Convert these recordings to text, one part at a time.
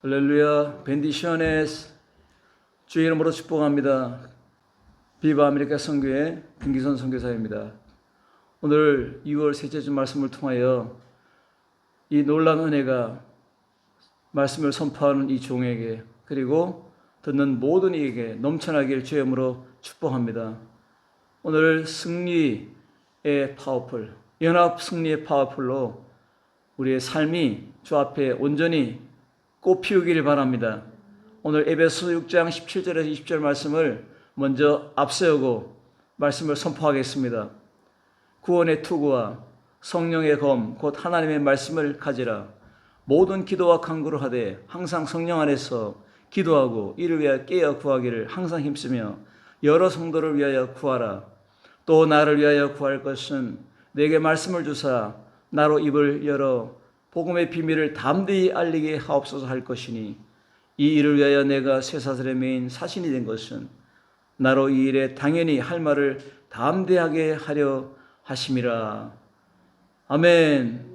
할렐루야, 벤디션에스 주의 이름으로 축복합니다. 비바 아메리카 선교회 김기선 선교사입니다. 오늘 2월 셋째 주 말씀을 통하여 이 놀라운 은혜가 말씀을 선포하는 이 종에게 그리고 듣는 모든 이에게 넘쳐나길 주의 이름으로 축복합니다. 오늘 승리의 파워풀, 연합 승리의 파워풀로 우리의 삶이 주 앞에 온전히 꽃피우기를 바랍니다. 오늘 에베소 6장 17절에서 20절 말씀을 먼저 앞세우고 말씀을 선포하겠습니다. 구원의 투구와 성령의 검 곧 하나님의 말씀을 가지라. 모든 기도와 간구를 하되 항상 성령 안에서 기도하고 이를 위하여 깨어 구하기를 항상 힘쓰며 여러 성도를 위하여 구하라. 또 나를 위하여 구할 것은 내게 말씀을 주사 나로 입을 열어 복음의 비밀을 담대히 알리게 하옵소서 할 것이니 이 일을 위하여 내가 쇠사슬의 메인 사신이 된 것은 나로 이 일에 당연히 할 말을 담대하게 하려 하심이라. 아멘.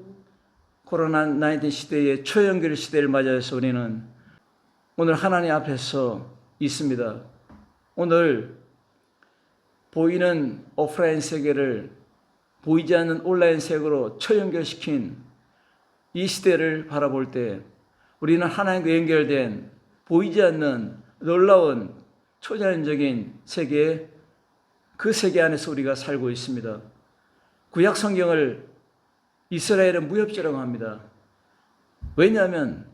코로나19 시대의 초연결 시대를 맞이해서 우리는 오늘 하나님 앞에서 있습니다. 오늘 보이는 오프라인 세계를 보이지 않는 온라인 세계로 초연결시킨 이 시대를 바라볼 때 우리는 하나님과 연결된 보이지 않는 놀라운 초자연적인 세계, 그 세계 안에서 우리가 살고 있습니다. 구약 성경을 이스라엘은 무협지라고 합니다. 왜냐하면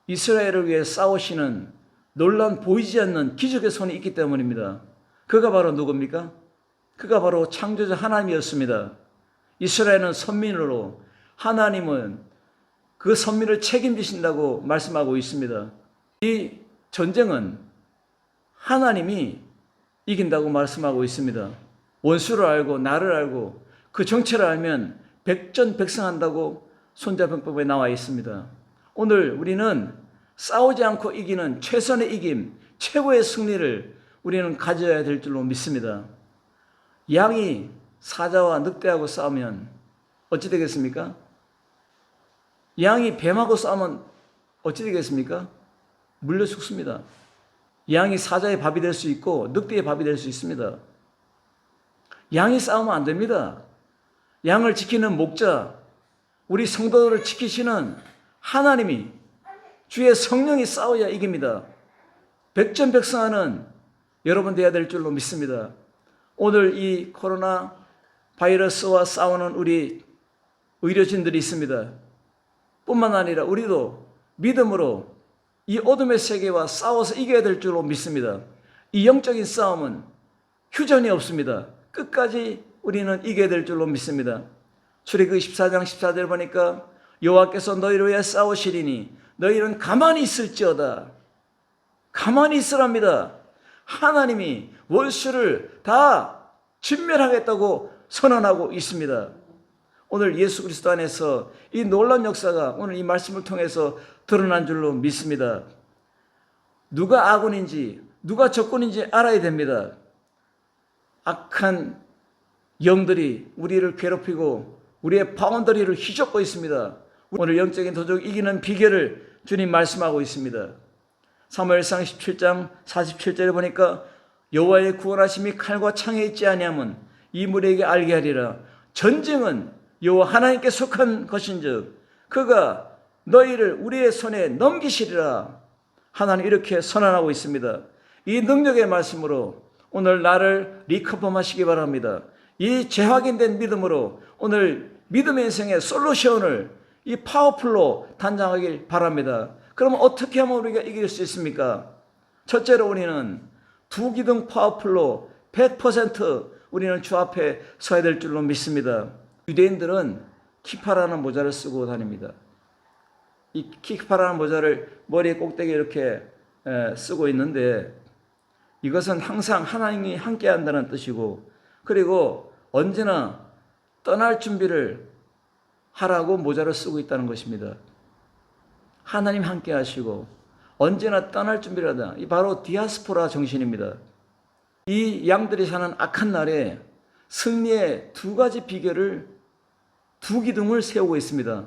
이스라엘을 위해 싸우시는 놀라운 보이지 않는 기적의 손이 있기 때문입니다. 그가 바로 누굽니까? 그가 바로 창조자 하나님이었습니다. 이스라엘은 선민으로 하나님은 그 선민을 책임지신다고 말씀하고 있습니다. 이 전쟁은 하나님이 이긴다고 말씀하고 있습니다. 원수를 알고 나를 알고 그 정체를 알면 백전백승한다고 손자병법에 나와 있습니다. 오늘 우리는 싸우지 않고 이기는 최선의 이김, 최고의 승리를 우리는 가져야 될 줄로 믿습니다. 양이 사자와 늑대하고 싸우면 어찌 되겠습니까? 양이 뱀하고 싸우면 어찌 되겠습니까? 물려 죽습니다. 양이 사자의 밥이 될 수 있고 늑대의 밥이 될 수 있습니다. 양이 싸우면 안 됩니다. 양을 지키는 목자, 우리 성도들을 지키시는 하나님이, 주의 성령이 싸워야 이깁니다. 백전백승하는 여러분 되어야 될 줄로 믿습니다. 오늘 이 코로나 바이러스와 싸우는 우리 의료진들이 있습니다. 뿐만 아니라 우리도 믿음으로 이 어둠의 세계와 싸워서 이겨야 될 줄로 믿습니다. 이 영적인 싸움은 휴전이 없습니다. 끝까지 우리는 이겨야 될 줄로 믿습니다. 출애굽기 14장 14절 보니까 여호와께서 너희를 위해 싸우시리니 너희는 가만히 있을지어다. 가만히 있으랍니다. 하나님이 원수를 다 진멸하겠다고 선언하고 있습니다. 오늘 예수 그리스도 안에서 이 놀라운 역사가 오늘 이 말씀을 통해서 드러난 줄로 믿습니다. 누가 아군인지 누가 적군인지 알아야 됩니다. 악한 영들이 우리를 괴롭히고 우리의 바운더리를 휘젓고 있습니다. 오늘 영적인 도적 이기는 비결을 주님 말씀하고 있습니다. 사무엘상 17장 47절에 보니까 여호와의 구원하심이 칼과 창에 있지 아니하면 이 무리에게 알게 하리라. 전쟁은 여호와 하나님께 속한 것인즉 그가 너희를 우리의 손에 넘기시리라. 하나님 이렇게 선언하고 있습니다. 이 능력의 말씀으로 오늘 나를 리커펌하시기 바랍니다. 이 재확인된 믿음으로 오늘 믿음의 인생의 솔루션을 이 파워풀로 단장하길 바랍니다. 그러면 어떻게 하면 우리가 이길 수 있습니까? 첫째로 우리는 두 기둥 파워풀로 100% 우리는 주 앞에 서야 될 줄로 믿습니다. 유대인들은 키파라는 모자를 쓰고 다닙니다. 이 키파라는 모자를 머리 꼭대기에 이렇게 쓰고 있는데 이것은 항상 하나님이 함께 한다는 뜻이고 그리고 언제나 떠날 준비를 하라고 모자를 쓰고 있다는 것입니다. 하나님 함께 하시고 언제나 떠날 준비를 하다. 이 바로 디아스포라 정신입니다. 이 양들이 사는 악한 날에 승리의 두 가지 비결을 두 기둥을 세우고 있습니다.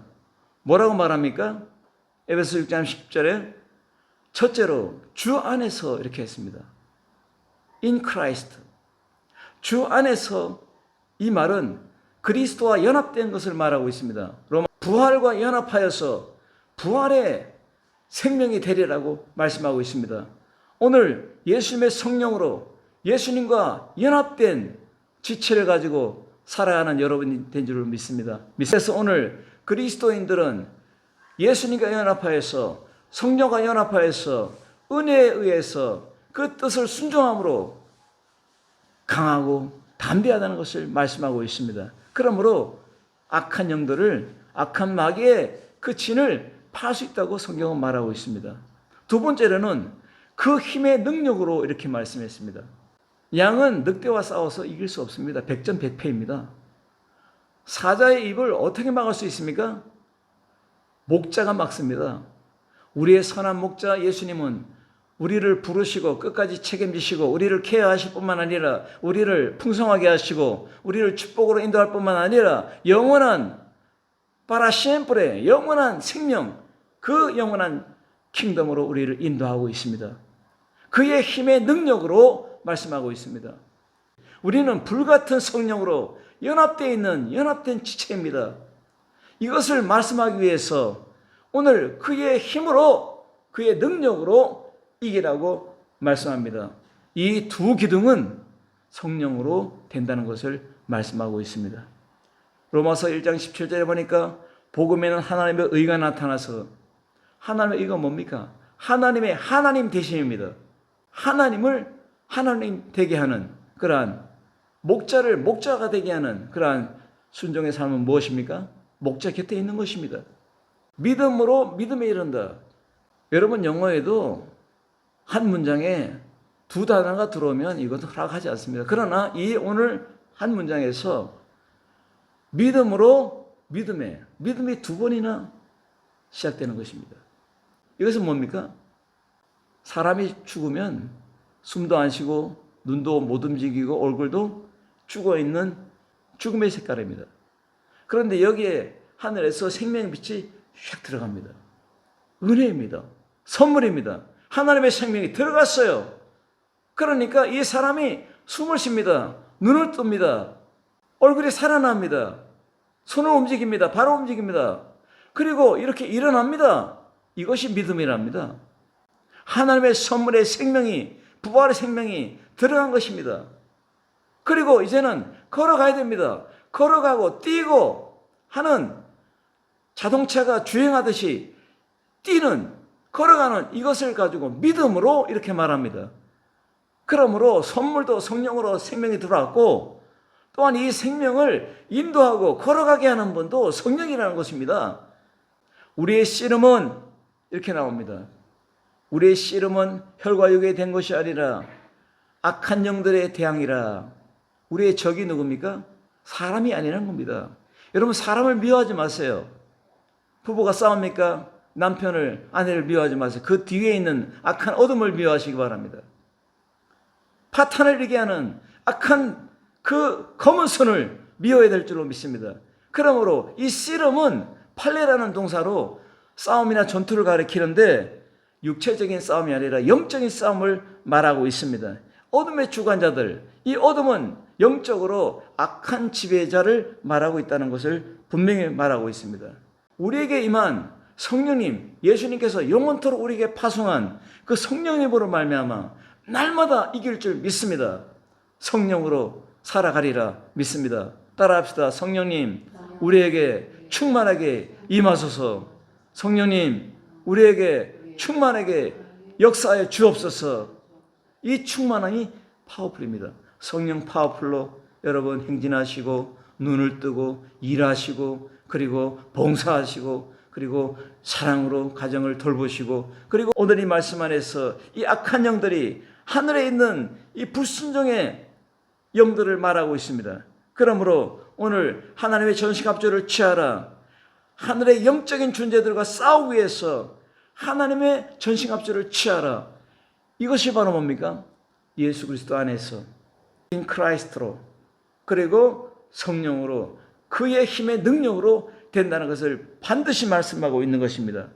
뭐라고 말합니까? 에베소 6장 10절에 첫째로 주 안에서 이렇게 했습니다. In Christ. 주 안에서, 이 말은 그리스도와 연합된 것을 말하고 있습니다. 로마 부활과 연합하여서 부활의 생명이 되리라고 말씀하고 있습니다. 오늘 예수님의 성령으로 예수님과 연합된 지체를 가지고 살아가는 여러분이 된 줄 믿습니다. 그래서 오늘 그리스도인들은 예수님과 연합하여서, 성령과 연합하여서 은혜에 의해서 그 뜻을 순종함으로 강하고 담대하다는 것을 말씀하고 있습니다. 그러므로 악한 영들을, 악한 마귀의 그 진을 팔 수 있다고 성경은 말하고 있습니다. 두 번째로는 그 힘의 능력으로 이렇게 말씀했습니다. 양은 늑대와 싸워서 이길 수 없습니다. 백전백패입니다. 사자의 입을 어떻게 막을 수 있습니까? 목자가 막습니다. 우리의 선한 목자 예수님은 우리를 부르시고 끝까지 책임지시고 우리를 케어하실 뿐만 아니라 우리를 풍성하게 하시고 우리를 축복으로 인도할 뿐만 아니라 영원한 파라시엠프레, 영원한 생명, 그 영원한 킹덤으로 우리를 인도하고 있습니다. 그의 힘의 능력으로 말씀하고 있습니다. 우리는 불같은 성령으로 연합되어 있는 연합된 지체입니다. 이것을 말씀하기 위해서 오늘 그의 힘으로, 그의 능력으로 이기라고 말씀합니다. 이 두 기둥은 성령으로 된다는 것을 말씀하고 있습니다. 로마서 1장 17절에 보니까 복음에는 하나님의 의가 나타나서, 하나님의 의가 뭡니까? 하나님의 하나님 되심입니다. 하나님을 하나님 되게 하는 그러한, 목자를 목자가 되게 하는 그러한 순종의 삶은 무엇입니까? 목자 곁에 있는 것입니다. 믿음으로 믿음에 이른다. 여러분, 영어에도 한 문장에 두 단어가 들어오면 이것도 허락하지 않습니다. 그러나 이 오늘 한 문장에서 믿음으로 믿음에, 믿음이 두 번이나 시작되는 것입니다. 이것은 뭡니까? 사람이 죽으면 숨도 안 쉬고 눈도 못 움직이고 얼굴도 죽어있는 죽음의 색깔입니다. 그런데 여기에 하늘에서 생명의 빛이 휙 들어갑니다. 은혜입니다. 선물입니다. 하나님의 생명이 들어갔어요. 그러니까 이 사람이 숨을 쉽니다. 눈을 뜹니다. 얼굴이 살아납니다. 손을 움직입니다. 발을 움직입니다. 그리고 이렇게 일어납니다. 이것이 믿음이랍니다. 하나님의 선물의 생명이, 부활의 생명이 들어간 것입니다. 그리고 이제는 걸어가야 됩니다. 걸어가고 뛰고 하는, 자동차가 주행하듯이 뛰는, 걸어가는 이것을 가지고 믿음으로 이렇게 말합니다. 그러므로 선물도 성령으로 생명이 들어왔고, 또한 이 생명을 인도하고 걸어가게 하는 분도 성령이라는 것입니다. 우리의 씨름은 이렇게 나옵니다. 우리의 씨름은 혈과 육에 된 것이 아니라 악한 영들의 대항이라. 우리의 적이 누굽니까? 사람이 아니라는 겁니다. 여러분, 사람을 미워하지 마세요. 부부가 싸웁니까? 남편을, 아내를 미워하지 마세요. 그 뒤에 있는 악한 어둠을 미워하시기 바랍니다. 파탄을 일게 하는 악한 그 검은 손을 미워해야 될 줄로 믿습니다. 그러므로 이 씨름은 팔레라는 동사로 싸움이나 전투를 가리키는데 육체적인 싸움이 아니라 영적인 싸움을 말하고 있습니다. 어둠의 주관자들, 이 어둠은 영적으로 악한 지배자를 말하고 있다는 것을 분명히 말하고 있습니다. 우리에게 임한 성령님, 예수님께서 영원토록 우리에게 파송한 그 성령님으로 말미암아 날마다 이길 줄 믿습니다. 성령으로 살아가리라 믿습니다. 따라합시다. 성령님, 우리에게 충만하게 임하소서. 성령님, 우리에게 충만하게 역사에 주옵소서. 이 충만함이 파워풀입니다. 성령 파워풀로 여러분 행진하시고 눈을 뜨고 일하시고 그리고 봉사하시고 그리고 사랑으로 가정을 돌보시고, 그리고 오늘 이 말씀 안에서 이 악한 영들이 하늘에 있는 이 불순종의 영들을 말하고 있습니다. 그러므로 오늘 하나님의 전신갑주를 취하라. 하늘의 영적인 존재들과 싸우기 위해서 하나님의 전신갑주를 취하라. 이것이 바로 뭡니까? 예수 그리스도 안에서 in Christ로, 그리고 성령으로, 그의 힘의 능력으로 된다는 것을 반드시 말씀하고 있는 것입니다.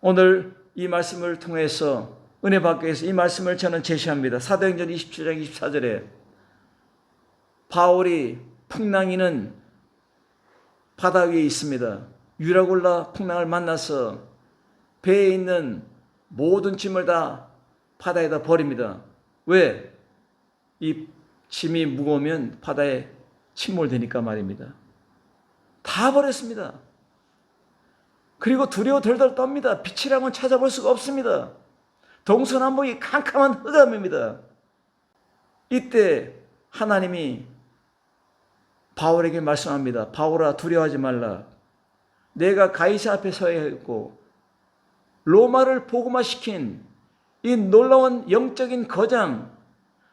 오늘 이 말씀을 통해서 은혜 받기 위해서 이 말씀을 저는 제시합니다. 사도행전 27장 24절에 바울이 풍랑이는 바다 위에 있습니다. 유라굴라 풍랑을 만나서 배에 있는 모든 짐을 다 바다에다 버립니다. 왜? 이 짐이 무거우면 바다에 침몰되니까 말입니다. 다 버렸습니다. 그리고 두려워 덜덜 떱니다. 빛이라고는 찾아볼 수가 없습니다. 동서남북이 캄캄한 흑암입니다. 이때 하나님이 바울에게 말씀합니다. 바울아, 두려워하지 말라. 내가 가이사 앞에 서야 했고 로마를 복음화시킨 이 놀라운 영적인 거장,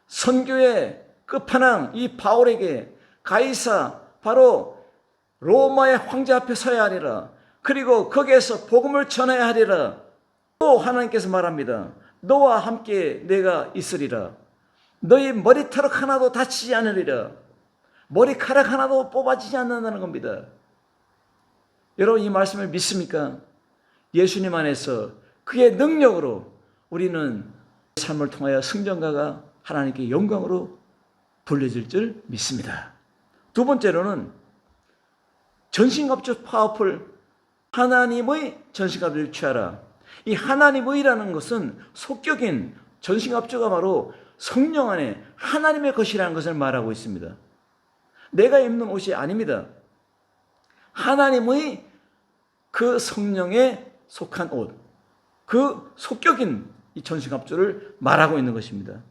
선교의 끝판왕 이 바울에게 가이사, 바로 로마의 황제 앞에 서야 하리라. 그리고 거기에서 복음을 전해야 하리라. 또 하나님께서 말합니다. 너와 함께 내가 있으리라. 너희 머리털 하나도 다치지 않으리라. 머리카락 하나도 뽑아지지 않는다는 겁니다. 여러분, 이 말씀을 믿습니까? 예수님 안에서 그의 능력으로 우리는 삶을 통하여 승전가가 하나님께 영광으로 불려질 줄 믿습니다. 두 번째로는 전신갑주 파워풀, 하나님의 전신갑주를 취하라. 이 하나님의라는 것은 속격인 전신갑주가 바로 성령 안에 하나님의 것이라는 것을 말하고 있습니다. 내가 입는 옷이 아닙니다. 하나님의 그 성령에 속한 옷, 그 속격인 이 전신갑주를 말하고 있는 것입니다.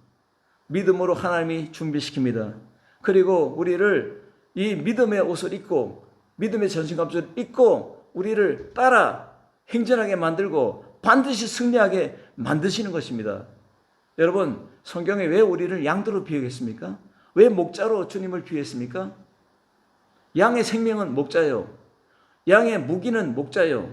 믿음으로 하나님이 준비시킵니다. 그리고 우리를 이 믿음의 옷을 입고 믿음의 전신갑주를 입고 우리를 따라 행진하게 만들고 반드시 승리하게 만드시는 것입니다. 여러분, 성경에 왜 우리를 양도로 비유했습니까? 왜 목자로 주님을 비유했습니까? 양의 생명은 목자요. 양의 무기는 목자요.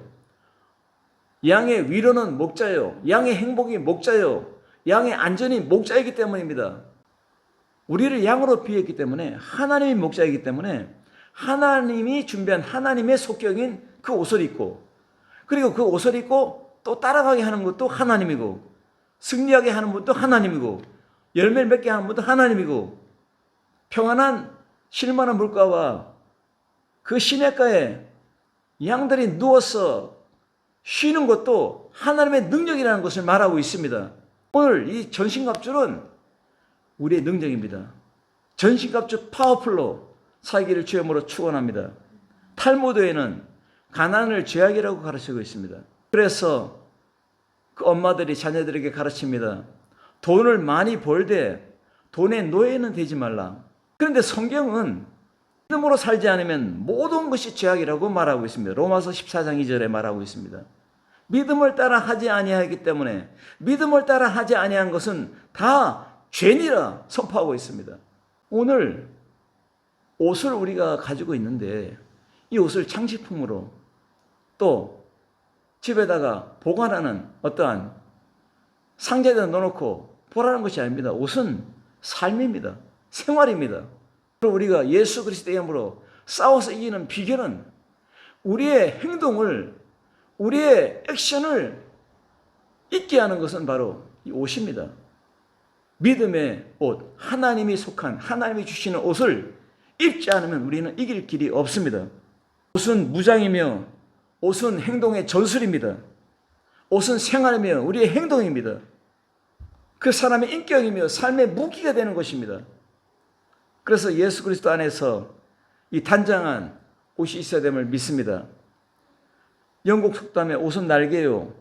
양의 위로는 목자요. 양의 행복이 목자요. 양의 안전이 목자이기 때문입니다. 우리를 양으로 비유했기 때문에, 하나님이 목자이기 때문에 하나님이 준비한 하나님의 속격인 그 옷을 입고, 그리고 그 옷을 입고 또 따라가게 하는 것도 하나님이고, 승리하게 하는 것도 하나님이고, 열매를 맺게 하는 것도 하나님이고, 평안한 쉴만한 물가와 그 시냇가에 양들이 누워서 쉬는 것도 하나님의 능력이라는 것을 말하고 있습니다. 오늘 이 전신갑주는 우리의 능력입니다. 전신갑주 파워풀로 살기를 주염으로 축원합니다. 탈무드에는 가난을 죄악이라고 가르치고 있습니다. 그래서 그 엄마들이 자녀들에게 가르칩니다. 돈을 많이 벌되 돈의 노예는 되지 말라. 그런데 성경은 믿음으로 살지 않으면 모든 것이 죄악이라고 말하고 있습니다. 로마서 14장 2절에 말하고 있습니다. 믿음을 따라 하지 아니하기 때문에, 믿음을 따라 하지 아니한 것은 다 죄니라 선포하고 있습니다. 오늘 옷을 우리가 가지고 있는데 이 옷을 장식품으로 또 집에다가 보관하는 어떠한 상자에다 넣어놓고 보라는 것이 아닙니다. 옷은 삶입니다. 생활입니다. 우리가 예수 그리스도의 이름으로 싸워서 이기는 비결은 우리의 행동을, 우리의 액션을 있게 하는 것은 바로 이 옷입니다. 믿음의 옷, 하나님이 속한, 하나님이 주시는 옷을 입지 않으면 우리는 이길 길이 없습니다. 옷은 무장이며 옷은 행동의 전술입니다. 옷은 생활이며 우리의 행동입니다. 그 사람의 인격이며 삶의 무기가 되는 것입니다. 그래서 예수 그리스도 안에서 이 단장한 옷이 있어야 됨을 믿습니다. 영국 속담에 옷은 날개요.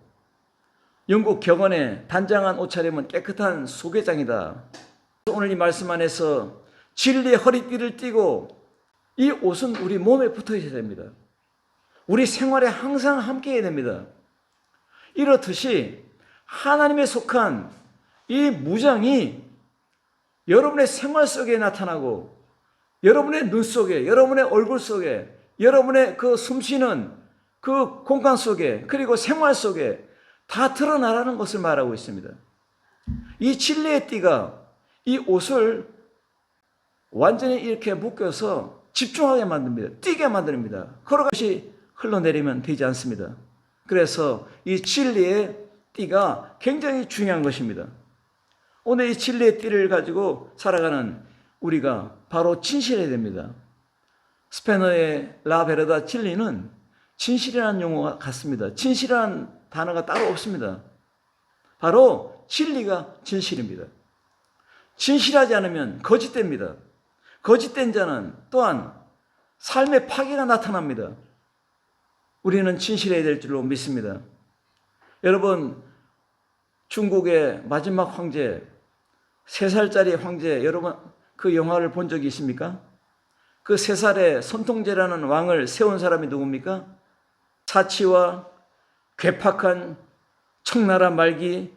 영국 격언에 단장한 옷차림은 깨끗한 소개장이다. 오늘 이 말씀 안에서 진리의 허리띠를 띠고 이 옷은 우리 몸에 붙어 있어야 됩니다. 우리 생활에 항상 함께 해야 됩니다. 이렇듯이 하나님에 속한 이 무장이 여러분의 생활 속에 나타나고 여러분의 눈 속에, 여러분의 얼굴 속에, 여러분의 그 숨쉬는 그 공간 속에, 그리고 생활 속에 다 드러나라는 것을 말하고 있습니다. 이 진리의 띠가 이 옷을 완전히 이렇게 묶여서 집중하게 만듭니다. 띄게 만듭니다. 그런 것이 흘러내리면 되지 않습니다. 그래서 이 진리의 띠가 굉장히 중요한 것입니다. 오늘 이 진리의 띠를 가지고 살아가는 우리가 바로 진실해야 됩니다. 스페너의 라베르다 진리는 진실이라는 용어가 같습니다. 진실이라는 단어가 따로 없습니다. 바로 진리가 진실입니다. 진실하지 않으면 거짓됩니다. 거짓된 자는 또한 삶의 파괴가 나타납니다. 우리는 진실해야 될 줄로 믿습니다. 여러분, 중국의 마지막 황제, 3살짜리 황제, 여러분 그 영화를 본 적이 있습니까? 그 3살의 손통제라는 왕을 세운 사람이 누굽니까? 사치와 괴팍한 청나라 말기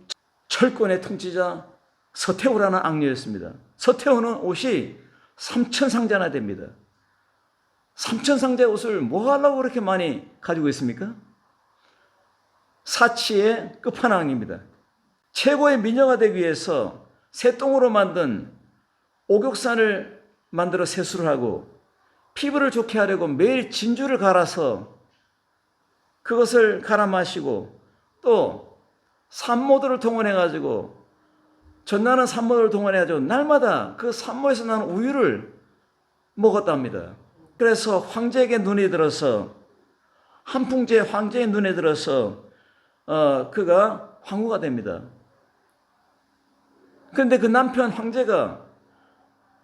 철권의 통치자 서태후라는 악녀였습니다. 서태후는 옷이 3,000상자나 됩니다. 3,000상자의 옷을 뭐 하려고 그렇게 많이 가지고 있습니까? 사치의 끝판왕입니다. 최고의 미녀가 되기 위해서 새똥으로 만든 옥욕산을 만들어 세수를 하고 피부를 좋게 하려고 매일 진주를 갈아서 그것을 갈아 마시고 또 산모들을 동원해가지고 전나는 산모들을 동원해가지고 날마다 그 산모에서 나는 우유를 먹었답니다. 그래서 황제에게 눈이 들어서 한풍제 황제의 눈에 들어서 그가 황후가 됩니다. 그런데 그 남편 황제가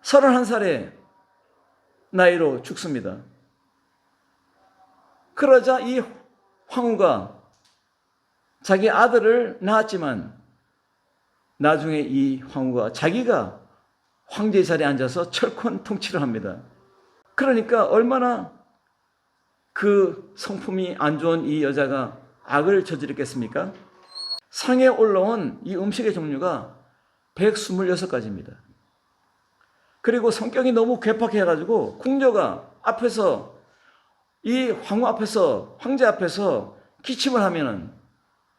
31살의 나이로 죽습니다. 그러자 이 황후가 자기 아들을 낳았지만 나중에 이 황후가 자기가 황제의 자리에 앉아서 철권 통치를 합니다. 그러니까 얼마나 그 성품이 안 좋은 이 여자가 악을 저지르겠습니까? 상에 올라온 이 음식의 종류가 126가지입니다. 그리고 성격이 너무 괴팍해가지고 궁녀가 앞에서 이 황후 앞에서 황제 앞에서 기침을 하면은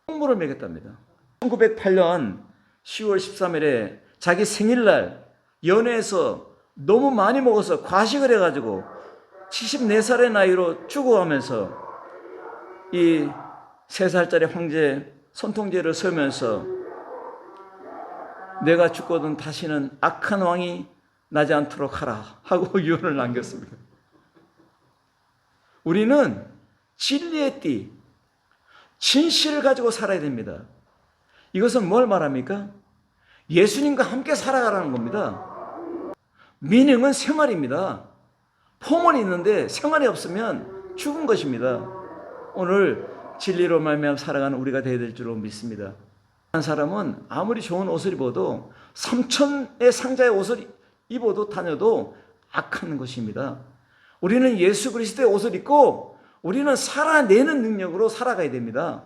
똥물을 먹였답니다. 1908년 10월 13일에 자기 생일날 연회에서 너무 많이 먹어서 과식을 해가지고 74살의 나이로 죽어가면서 이 3살짜리 황제 손통제를 서면서 내가 죽거든 다시는 악한 왕이 나지 않도록 하라 하고 유언을 남겼습니다. 우리는 진리의 띠, 진실을 가지고 살아야 됩니다. 이것은 뭘 말합니까? 예수님과 함께 살아가라는 겁니다. 미닝은 생활입니다. 폼은 있는데 생활이 없으면 죽은 것입니다. 오늘 진리로 말미암아 살아가는 우리가 되어야 될 줄로 믿습니다. 한 사람은 아무리 좋은 옷을 입어도 3,000의 상자의 옷을 입어도 다녀도 악한 것입니다. 우리는 예수 그리스도의 옷을 입고 우리는 살아내는 능력으로 살아가야 됩니다.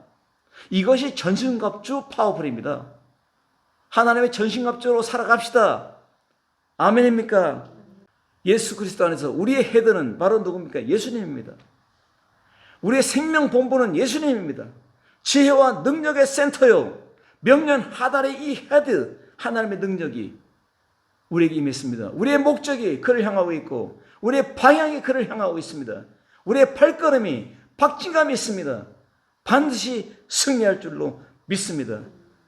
이것이 전신갑주 파워풀입니다. 하나님의 전신갑주로 살아갑시다. 아멘입니까? 예수 그리스도 안에서 우리의 헤드는 바로 누굽니까? 예수님입니다. 우리의 생명 본부는 예수님입니다. 지혜와 능력의 센터요. 명년 하달의 이 헤드, 하나님의 능력이 우리에게 임했습니다. 우리의 목적이 그를 향하고 있고 우리의 방향이 그를 향하고 있습니다. 우리의 발걸음이 박진감이 있습니다. 반드시 승리할 줄로 믿습니다.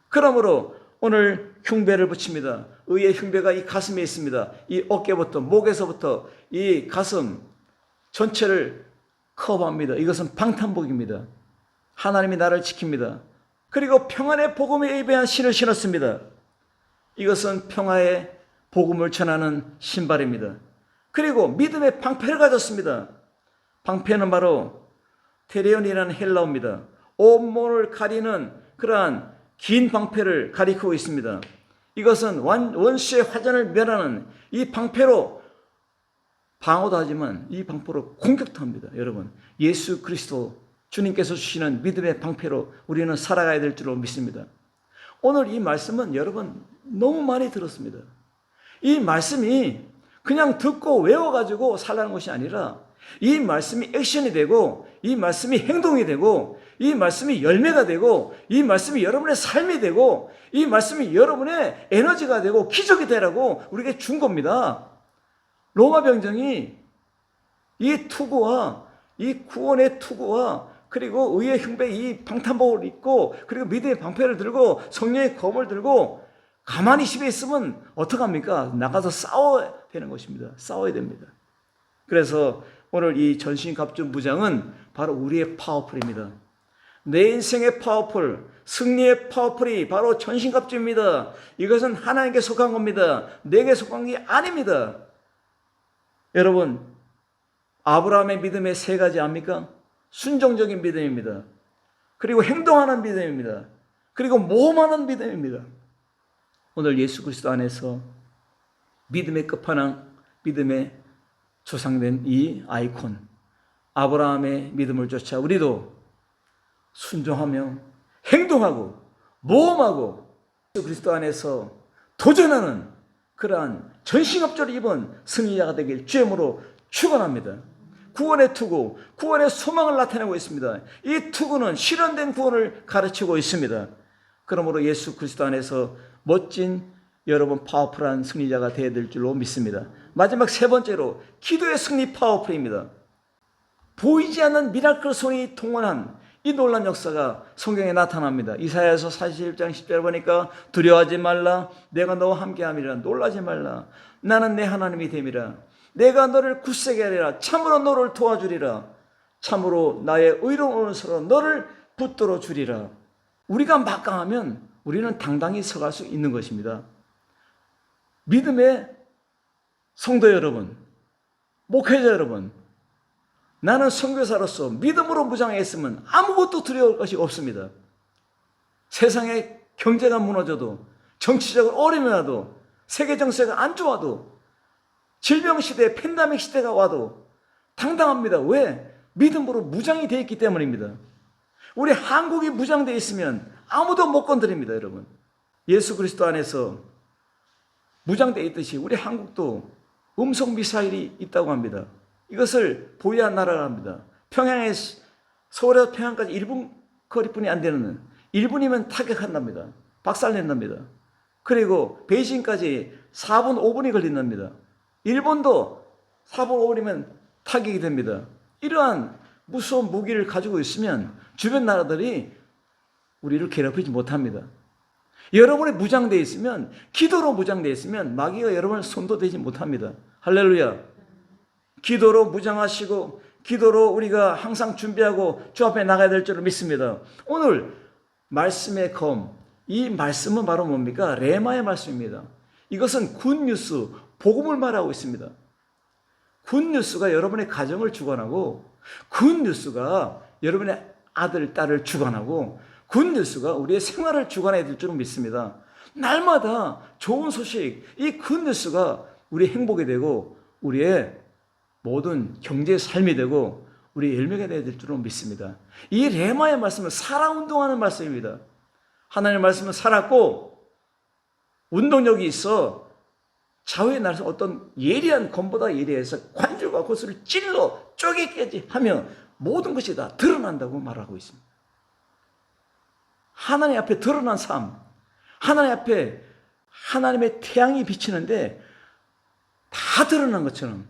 그러므로 오늘 흉배를 붙입니다. 의의 흉배가 이 가슴에 있습니다. 이 어깨부터 목에서부터 이 가슴 전체를 커버합니다. 이것은 방탄복입니다. 하나님이 나를 지킵니다. 그리고 평안의 복음에 예배한 신을 신었습니다. 이것은 평화의 복음을 전하는 신발입니다. 그리고 믿음의 방패를 가졌습니다. 방패는 바로 테레온이라는 헬라어입니다. 온몸을 가리는 그러한 긴 방패를 가리키고 있습니다. 이것은 원수의 화전을 멸하는 이 방패로 방어도 하지만 이 방패로 공격도 합니다. 여러분, 예수 그리스도 주님께서 주시는 믿음의 방패로 우리는 살아가야 될 줄로 믿습니다. 오늘 이 말씀은 여러분 너무 많이 들었습니다. 이 말씀이 그냥 듣고 외워가지고 살라는 것이 아니라 이 말씀이 액션이 되고 이 말씀이 행동이 되고 이 말씀이 열매가 되고 이 말씀이 여러분의 삶이 되고 이 말씀이 여러분의 에너지가 되고 기적이 되라고 우리에게 준 겁니다. 로마 병정이 이 투구와 이 구원의 투구와 그리고 의의 흉배 이 방탄복을 입고 그리고 믿음의 방패를 들고 성령의 검을 들고 가만히 집에 있으면 어떡합니까? 나가서 싸워야 되는 것입니다. 싸워야 됩니다. 그래서 오늘 이 전신갑주 무장은 바로 우리의 파워풀입니다. 내 인생의 파워풀, 승리의 파워풀이 바로 전신갑주입니다. 이것은 하나님께 속한 겁니다. 내게 속한 게 아닙니다. 여러분, 아브라함의 믿음의 세 가지 압니까? 순종적인 믿음입니다. 그리고 행동하는 믿음입니다. 그리고 모험하는 믿음입니다. 오늘 예수 그리스도 안에서 믿음의 끝판왕, 믿음의 조상된 이 아이콘, 아브라함의 믿음을 쫓아 우리도 순종하며 행동하고 모험하고 예수 그리스도 안에서 도전하는 그러한 전신갑주를 입은 승리자가 되길 주님으로 축원합니다. 구원의 투구, 구원의 소망을 나타내고 있습니다. 이 투구는 실현된 구원을 가르치고 있습니다. 그러므로 예수 그리스도 안에서 멋진 여러분 파워풀한 승리자가 되어야 될 줄로 믿습니다. 마지막 세 번째로 기도의 승리 파워풀입니다. 보이지 않는 미라클 손이 동원한 이 놀라운 역사가 성경에 나타납니다. 이사야서 41장 10절 보니까 두려워하지 말라 내가 너와 함께함이라 놀라지 말라 나는 내 하나님이 됨이라 내가 너를 굳세게 하리라 참으로 너를 도와주리라 참으로 나의 의로운 오른손으로 너를 붙들어 주리라. 우리가 막강하면 우리는 당당히 서갈 수 있는 것입니다. 믿음의 성도 여러분, 목회자 여러분, 나는 선교사로서 믿음으로 무장했으면 아무것도 두려울 것이 없습니다. 세상의 경제가 무너져도 정치적으로 어려움이 와도 세계 정세가 안 좋아도 질병시대, 팬데믹 시대가 와도 당당합니다. 왜? 믿음으로 무장이 되어 있기 때문입니다. 우리 한국이 무장되어 있으면 아무도 못 건드립니다. 여러분, 예수 그리스도 안에서 무장되어 있듯이 우리 한국도 음속미사일이 있다고 합니다. 이것을 보유한 나라가 합니다. 평양에 서울에서 평양까지 1분 거리뿐이 안 되는 1분이면 타격한답니다. 박살낸답니다. 그리고 베이징까지 4분 5분이 걸린답니다. 일본도 4분 5분이면 타격이 됩니다. 이러한 무서운 무기를 가지고 있으면 주변 나라들이 우리를 괴롭히지 못합니다. 여러분이 무장되어 있으면, 기도로 무장되어 있으면 마귀가 여러분을 손도 대지 못합니다. 할렐루야. 기도로 무장하시고 기도로 우리가 항상 준비하고 주 앞에 나가야 될 줄을 믿습니다. 오늘 말씀의 검, 이 말씀은 바로 뭡니까? 레마의 말씀입니다. 이것은 굿뉴스, 복음을 말하고 있습니다. 굿뉴스가 여러분의 가정을 주관하고 굿뉴스가 여러분의 아들, 딸을 주관하고 굿뉴스가 우리의 생활을 주관해야 될 줄은 믿습니다. 날마다 좋은 소식, 이 굿뉴스가 우리의 행복이 되고 우리의 모든 경제의 삶이 되고 우리의 열매가 되어야 될 줄은 믿습니다. 이 레마의 말씀은 살아운동하는 말씀입니다. 하나님의 말씀은 살았고 운동력이 있어 좌우의 날에서 어떤 예리한 검보다 예리해서 관절과 고수를 찔러 쪼개까지 하면 모든 것이 다 드러난다고 말하고 있습니다. 하나님 앞에 드러난 삶, 하나님 앞에 하나님의 태양이 비치는데 다 드러난 것처럼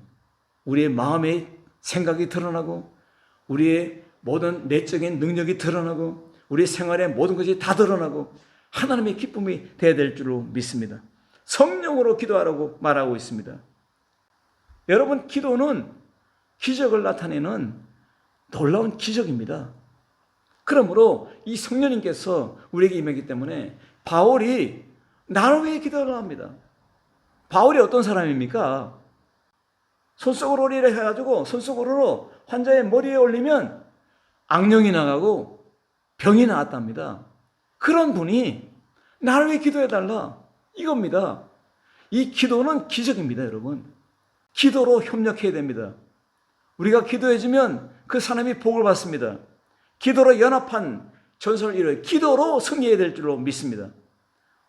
우리의 마음의 생각이 드러나고 우리의 모든 내적인 능력이 드러나고 우리의 생활의 모든 것이 다 드러나고 하나님의 기쁨이 되어야 될 줄로 믿습니다. 성령으로 기도하라고 말하고 있습니다. 여러분, 기도는 기적을 나타내는 놀라운 기적입니다. 그러므로 이 성령님께서 우리에게 임하기 때문에 바울이 나를 위해 기도를 합니다. 바울이 어떤 사람입니까? 손수건오리를 해가지고 손수건으로 환자의 머리에 올리면 악령이 나가고 병이 나았답니다. 그런 분이 나를 위해 기도해달라 이겁니다. 이 기도는 기적입니다. 여러분, 기도로 협력해야 됩니다. 우리가 기도해주면 그 사람이 복을 받습니다. 기도로 연합한 전선을 이루어 기도로 승리해야 될 줄로 믿습니다.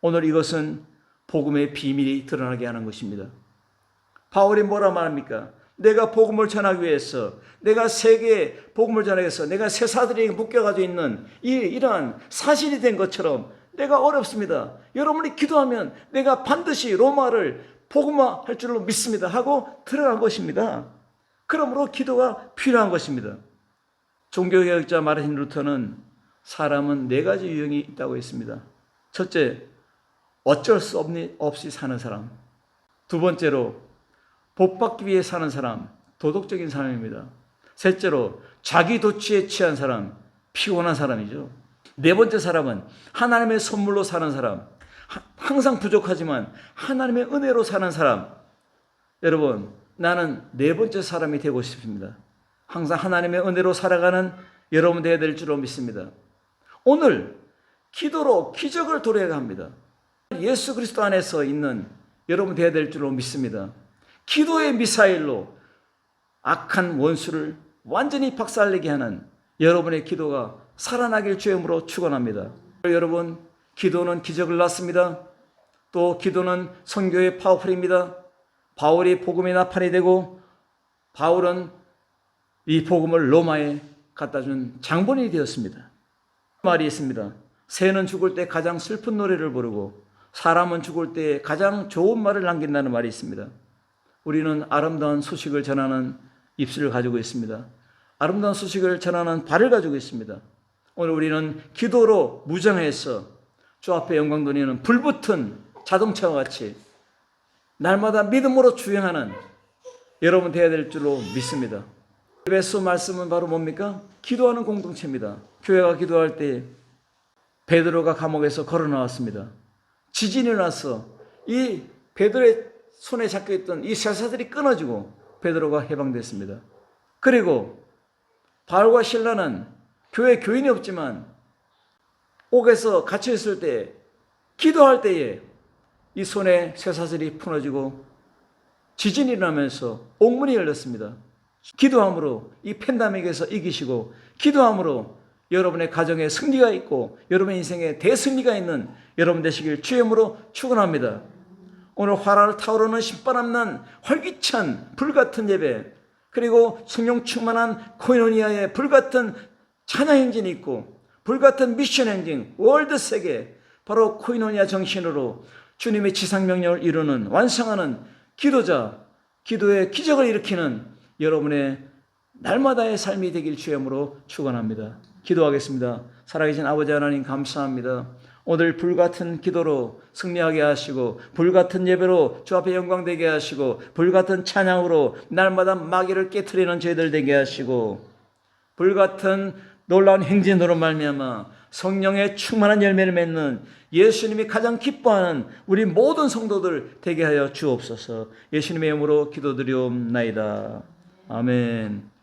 오늘 이것은 복음의 비밀이 드러나게 하는 것입니다. 바울이 뭐라 말합니까? 내가 복음을 전하기 위해서, 내가 세계에 복음을 전하기 위해서 내가 세사들에게 묶여가지고 있는 이러한 사실이 된 것처럼 내가 어렵습니다. 여러분이 기도하면 내가 반드시 로마를 복음화할 줄로 믿습니다 하고 들어간 것입니다. 그러므로 기도가 필요한 것입니다. 종교개혁자 마르틴 루터는 사람은 4가지 유형이 있다고 했습니다. 첫째, 어쩔 수 없이 사는 사람. 두 번째로, 복받기 위해 사는 사람, 도덕적인 사람입니다. 셋째로, 자기 도취에 취한 사람, 피곤한 사람이죠. 네 번째 사람은 하나님의 선물로 사는 사람, 항상 부족하지만 하나님의 은혜로 사는 사람. 여러분, 나는 네 번째 사람이 되고 싶습니다. 항상 하나님의 은혜로 살아가는 여러분 되어야 될 줄로 믿습니다. 오늘 기도로 기적을 도래합니다. 예수 그리스도 안에서 있는 여러분 되어야 될 줄로 믿습니다. 기도의 미사일로 악한 원수를 완전히 박살내게 하는 여러분의 기도가 살아나길 주임으로 축원합니다. 여러분, 기도는 기적을 낳습니다. 또 기도는 선교의 파워풀입니다. 바울이 복음의 나팔이 되고 바울은 이 복음을 로마에 갖다 준 장본인이 되었습니다. 말이 있습니다. 새는 죽을 때 가장 슬픈 노래를 부르고 사람은 죽을 때 가장 좋은 말을 남긴다는 말이 있습니다. 우리는 아름다운 소식을 전하는 입술을 가지고 있습니다. 아름다운 소식을 전하는 발을 가지고 있습니다. 오늘 우리는 기도로 무장해서 주 앞에 영광 돌리는 불붙은 자동차와 같이 날마다 믿음으로 주행하는 여러분 되어야 될 줄로 믿습니다. 에베소 말씀은 바로 뭡니까? 기도하는 공동체입니다. 교회가 기도할 때 베드로가 감옥에서 걸어 나왔습니다. 지진이 나서 이 베드로의 손에 잡혀있던 이 쇠사슬이 끊어지고 베드로가 해방됐습니다. 그리고 바울과 실라는 교회 교인이 없지만 옥에서 갇혀있을 때 기도할 때에 이 손에 쇠사슬이 풀어지고 지진이 일어나면서 옥문이 열렸습니다. 기도함으로 이 팬데믹에서 이기시고 기도함으로 여러분의 가정에 승리가 있고 여러분의 인생에 대승리가 있는 여러분 되시길 주임으로 축원합니다. 오늘 화를 타오르는 신바람 활기찬 불같은 예배, 그리고 성령 충만한 코이노니아의 불같은 찬양 행진이 있고 불같은 미션 행진, 월드 세계, 바로 코이노니아 정신으로 주님의 지상명령을 이루는 완성하는 기도자, 기도의 기적을 일으키는 여러분의 날마다의 삶이 되길 주임으로 축원합니다. 기도하겠습니다. 살아계신 아버지 하나님 감사합니다. 오늘 불같은 기도로 승리하게 하시고 불같은 예배로 주 앞에 영광되게 하시고 불같은 찬양으로 날마다 마귀를 깨트리는 저희들 되게 하시고 불같은 놀라운 행진으로 말미암아 성령의 충만한 열매를 맺는 예수님이 가장 기뻐하는 우리 모든 성도들 되게 하여 주옵소서. 예수님의 이름으로 기도드리옵나이다. 아멘.